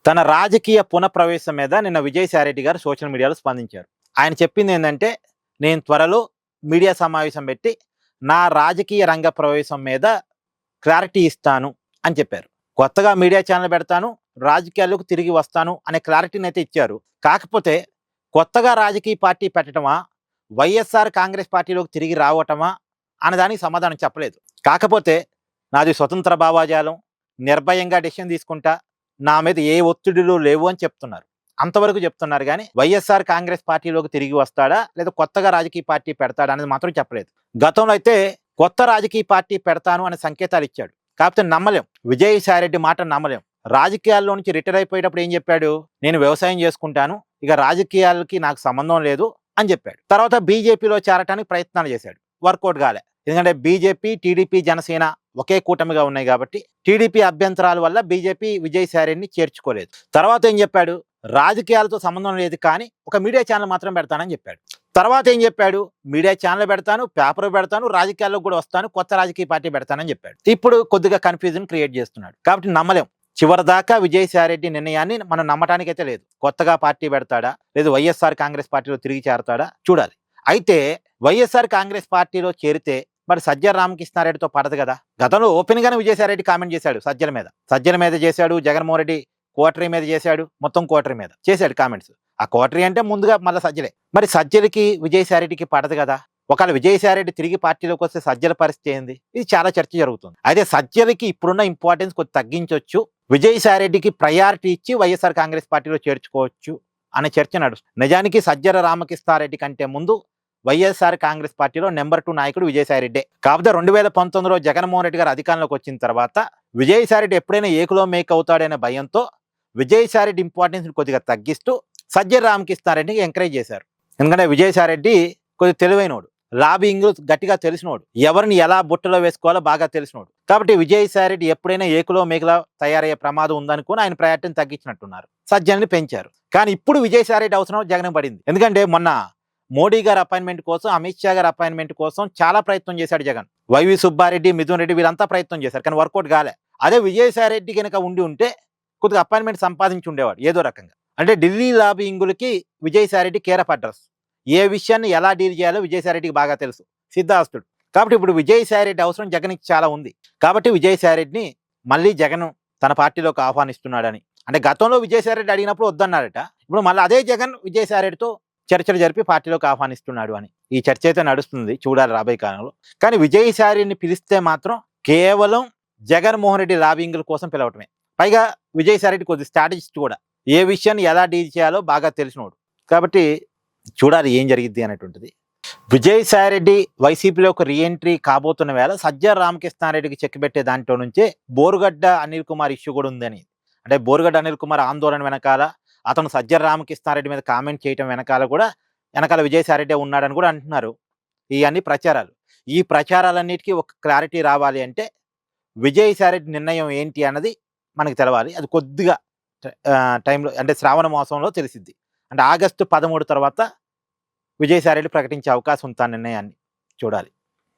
తన రాజకీయ పునఃప్రవేశం మీద నిన్న విజయసాయిరెడ్డి గారు సోషల్ మీడియాలో స్పందించారు. ఆయన చెప్పింది ఏంటంటే, నేను త్వరలో మీడియా సమావేశం పెట్టి నా రాజకీయ రంగ ప్రవేశం మీద క్లారిటీ ఇస్తాను అని చెప్పారు. కొత్తగా మీడియా ఛానల్ పెడతాను, రాజకీయాల్లోకి తిరిగి వస్తాను అనే క్లారిటీని అయితే ఇచ్చారు. కాకపోతే కొత్తగా రాజకీయ పార్టీ పెట్టడమా, వైఎస్ఆర్ కాంగ్రెస్ పార్టీలోకి తిరిగి రావటమా అన్నదానికి సమాధానం చెప్పలేదు. కాకపోతే నాది స్వతంత్ర భావాజాలం, నిర్భయంగా డెసిషన్ తీసుకుంటా, నా మీద ఏ ఒత్తిడిలు లేవు అని చెప్తున్నారు. అంతవరకు చెప్తున్నారు కానీ వైఎస్ఆర్ కాంగ్రెస్ పార్టీలోకి తిరిగి వస్తాడా లేదా కొత్తగా రాజకీయ పార్టీ పెడతాడా అనేది మాత్రం చెప్పలేదు. గతంలో అయితే కొత్త రాజకీయ పార్టీ పెడతాను అనే సంకేతాలు ఇచ్చాడు. కాకపోతే నమ్మలేం, విజయసాయిరెడ్డి మాట నమ్మలేం. రాజకీయాల్లో నుంచి రిటైర్ అయిపోయేటప్పుడు ఏం చెప్పాడు, నేను వ్యవసాయం చేసుకుంటాను, ఇక రాజకీయాలకి నాకు సంబంధం లేదు అని చెప్పాడు. తర్వాత బీజేపీలో చేరటానికి ప్రయత్నాలు చేశాడు, వర్కౌట్ కాలే. ఎందుకంటే బీజేపీ, టీడీపీ, జనసేన ఒకే కూటమిగా ఉన్నాయి కాబట్టి టీడీపీ అభ్యంతరాల వల్ల బీజేపీ విజయసాయిరెడ్డిని చేర్చుకోలేదు. తర్వాత ఏం చెప్పాడు, రాజకీయాలతో సంబంధం లేదు కానీ ఒక మీడియా ఛానల్ మాత్రం పెడతానని చెప్పాడు. తర్వాత ఏం చెప్పాడు, మీడియా ఛానల్ పెడతాను, పేపర్ పెడతాను, రాజకీయాల్లో కూడా వస్తాను, కొత్త రాజకీయ పార్టీ పెడతానని చెప్పాడు. ఇప్పుడు కొద్దిగా కన్ఫ్యూజన్ క్రియేట్ చేస్తున్నాడు. కాబట్టి నమ్మలేం. చివరిదాకా విజయసాయిరెడ్డి నిర్ణయాన్ని మనం నమ్మటానికి అయితే లేదు. కొత్తగా పార్టీ పెడతాడా లేదా వైఎస్ఆర్ కాంగ్రెస్ పార్టీలో తిరిగి చేరతాడా చూడాలి. అయితే వైఎస్ఆర్ కాంగ్రెస్ పార్టీలో చేరితే మరి సజ్జల రామకృష్ణారెడ్డితో పడదు కదా. గతంలో ఓపెన్ గానే విజయసాయిరెడ్డి కామెంట్ చేశాడు సజ్జల మీద చేశాడు, జగన్మోహన్ రెడ్డి కోటరీ మీద చేశాడు, మొత్తం కోటరీ మీద చేశాడు కామెంట్స్. ఆ కోటరీ అంటే ముందుగా మళ్ళీ సజ్జలే. మరి సజ్జలకి విజయసాయిరెడ్డికి పడదు కదా. ఒకవేళ విజయసాయిరెడ్డి తిరిగి పార్టీలోకి వస్తే సజ్జల పరిస్థితి ఏంది, ఇది చాలా చర్చ జరుగుతుంది. అయితే సజ్జలకి ఇప్పుడున్న ఇంపార్టెన్స్ కొంచెం తగ్గించవచ్చు, విజయసాయిరెడ్డికి ప్రయారిటీ ఇచ్చి వైఎస్ఆర్ కాంగ్రెస్ పార్టీలో చేర్చుకోవచ్చు అనే చర్చ నడుస్తుంది. నిజానికి సజ్జల రామకృష్ణారెడ్డి కంటే ముందు వైఎస్ఆర్ కాంగ్రెస్ పార్టీలో నెంబర్ 2 నాయకుడు విజయసాయిరెడ్డి. కాకపోతే 2019లో జగన్మోహన్ రెడ్డి గారు అధికారంలోకి వచ్చిన తర్వాత విజయసాయిరెడ్డి ఎప్పుడైనా ఏకులో మేక్ అవుతాడనే భయంతో విజయసాయిరెడ్డి ఇంపార్టెన్స్ కొద్దిగా తగ్గిస్తూ సజ్జల రామకృష్ణారెడ్డికి ఎంకరేజ్ చేశారు. ఎందుకంటే విజయసాయిరెడ్డి కొద్దిగా తెలివైనోడు, లాబింగ్ గట్టిగా తెలిసినోడు, ఎవరిని ఎలా బుట్టలో వేసుకోవాలో బాగా తెలిసినోడు. కాబట్టి విజయసాయిరెడ్డి ఎప్పుడైనా ఏకులో మేకులా తయారయ్యే ప్రమాదం ఉందనుకుని ఆయన ప్రయారిటీని తగ్గించినట్టున్నారు, సజ్జల్ని పెంచారు. కానీ ఇప్పుడు విజయసాయిరెడ్డి అవసరం జగన్ పడింది. ఎందుకంటే మొన్న మోడీ గారి అపాయింట్మెంట్ కోసం, అమిత్ షా గారి అపాయింట్మెంట్ కోసం చాలా ప్రయత్నం చేశాడు జగన్. వైవి సుబ్బారెడ్డి, మిథున్ రెడ్డి వీళ్ళంతా ప్రయత్నం చేశారు, కానీ వర్కౌట్ కాలే. అదే విజయసాయిరెడ్డి కనుక ఉంటే కొద్దిగా అపాయింట్మెంట్ సంపాదించి ఉండేవాడు ఏదో రకంగా. అంటే Delhi లాబింగులకి Vijayasai Reddy care of address. ఏ విషయాన్ని ఎలా డీల్ చేయాలో విజయసాయిరెడ్డికి బాగా తెలుసు, సిద్ధాస్తుడు. కాబట్టి ఇప్పుడు విజయసాయిరెడ్డి అవసరం జగన్కి చాలా ఉంది. కాబట్టి విజయసాయిరెడ్డిని మళ్ళీ జగన్ తన పార్టీలోకి ఆహ్వానిస్తున్నాడని, అంటే గతంలో విజయసాయిరెడ్డి అడిగినప్పుడు వద్దన్నాడట, ఇప్పుడు మళ్ళీ అదే జగన్ విజయసాయిరెడ్డితో చర్చలు జరిపి పార్టీలోకి ఆహ్వానిస్తున్నాడు అని ఈ చర్చ అయితే నడుస్తుంది. చూడాలి రాబోయే కాలంలో. కానీ విజయసాయిరెడ్డిని పిలిస్తే మాత్రం కేవలం జగన్మోహన్ రెడ్డి లాబింగ్ల కోసం పిలవటమే. పైగా విజయసాయిరెడ్డి కొద్ది స్ట్రాటజిస్ట్ కూడా, ఏ విషయాన్ని ఎలా డీల్ చేయాలో బాగా తెలిసినోడు. కాబట్టి చూడాలి ఏం జరిగిద్ది అనేటువంటిది. విజయసాయిరెడ్డి వైసీపీలోకి రీఎంట్రీ కాబోతున్న వేళ సజ్జల రామకృష్ణారెడ్డికి చెక్ పెట్టే దాంట్లో నుంచే బోరుగడ్డ అనిల్ కుమార్ ఇష్యూ కూడా ఉందని. అంటే బోరుగడ్డ అనిల్ కుమార్ ఆందోళన వెనకాల, అతను సజ్జల రామకృష్ణారెడ్డి మీద కామెంట్ చేయడం వెనకాల విజయసాయిరెడ్డి ఉన్నాడని కూడా అంటున్నారు. ఇవన్నీ ప్రచారాలు. ఈ ప్రచారాలన్నిటికీ ఒక క్లారిటీ రావాలి అంటే విజయసాయిరెడ్డి నిర్ణయం ఏంటి అన్నది మనకు తెలవాలి. అది కొద్దిగా టైంలో, అంటే శ్రావణ మాసంలో తెలిసిద్ది. అంటే ఆగస్టు 13 తర్వాత విజయసాయిరెడ్డి ప్రకటించే అవకాశం ఉంది తన నిర్ణయాన్ని. చూడాలి.